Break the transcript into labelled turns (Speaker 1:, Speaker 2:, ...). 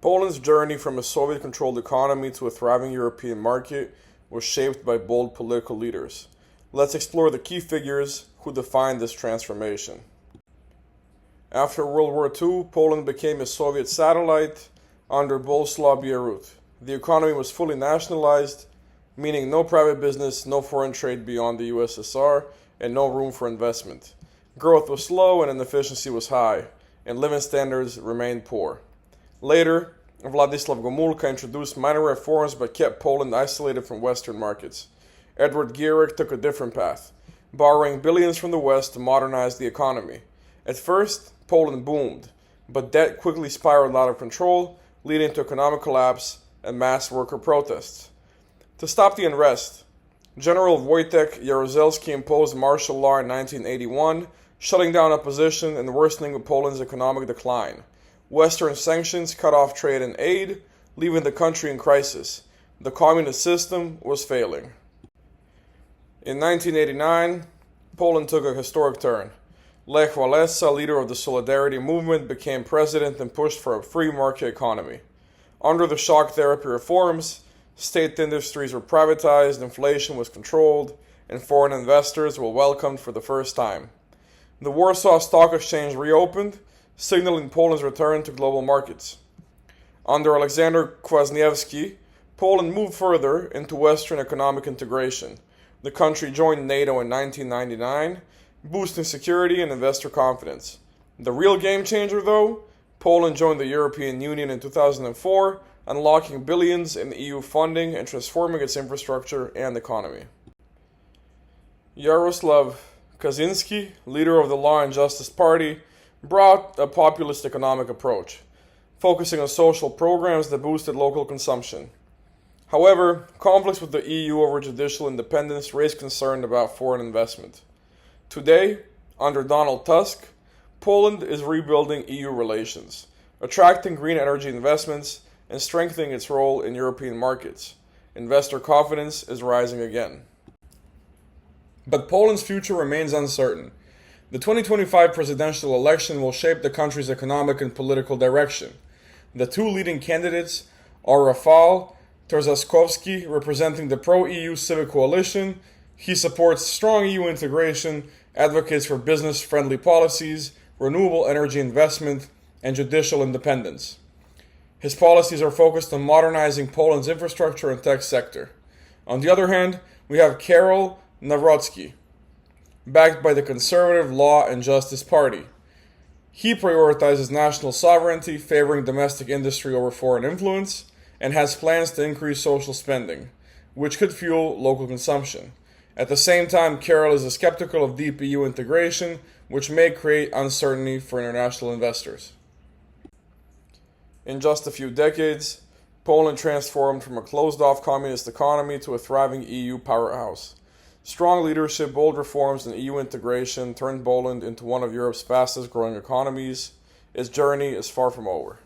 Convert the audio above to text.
Speaker 1: Poland's journey from a Soviet-controlled economy to a thriving European market was shaped by bold political leaders. Let's explore the key figures who defined this transformation. After World War II, Poland became a Soviet satellite under Boleslaw Bierut. The economy was fully nationalized, meaning no private business, no foreign trade beyond the USSR, and no room for investment. Growth was slow and inefficiency was high, and living standards remained poor. Later, Władysław Gomulka introduced minor reforms but kept Poland isolated from Western markets. Edward Gierek took a different path, borrowing billions from the West to modernize the economy. At first, Poland boomed, but debt quickly spiraled out of control, leading to economic collapse and mass worker protests. To stop the unrest, General Wojtek Jaruzelski imposed martial law in 1981, shutting down opposition and worsening Poland's economic decline. Western sanctions cut off trade and aid, leaving the country in crisis. The communist system was failing. In 1989, Poland took a historic turn. Lech Walesa, leader of the Solidarity movement, became president and pushed for a free market economy. Under the shock therapy reforms, state industries were privatized, inflation was controlled, and foreign investors were welcomed for the first time. The Warsaw Stock Exchange reopened, signaling Poland's return to global markets. Under Aleksander Kwaśniewski, Poland moved further into Western economic integration. The country joined NATO in 1999, boosting security and investor confidence. The real game changer, though, Poland joined the European Union in 2004, unlocking billions in EU funding and transforming its infrastructure and economy. Jarosław Kaczynski, leader of the Law and Justice Party, brought a populist economic approach, focusing on social programs that boosted local consumption. However, conflicts with the EU over judicial independence raised concern about foreign investment. Today, under Donald Tusk, Poland is rebuilding EU relations, attracting green energy investments, and strengthening its role in European markets. Investor confidence is rising again. But Poland's future remains uncertain. The 2025 presidential election will shape the country's economic and political direction. The two leading candidates are Rafał Trzaskowski, representing the pro-EU Civic Coalition. He supports strong EU integration, advocates for business-friendly policies, renewable energy investment, and judicial independence. His policies are focused on modernizing Poland's infrastructure and tech sector. On the other hand, we have Karol Nawrocki, backed by the Conservative Law and Justice Party. He prioritizes national sovereignty, favoring domestic industry over foreign influence, and has plans to increase social spending, which could fuel local consumption. At the same time, Karol is skeptical of deep EU integration, which may create uncertainty for international investors. In just a few decades, Poland transformed from a closed-off communist economy to a thriving EU powerhouse. Strong leadership, bold reforms, and EU integration turned Poland into one of Europe's fastest-growing economies. Its journey is far from over.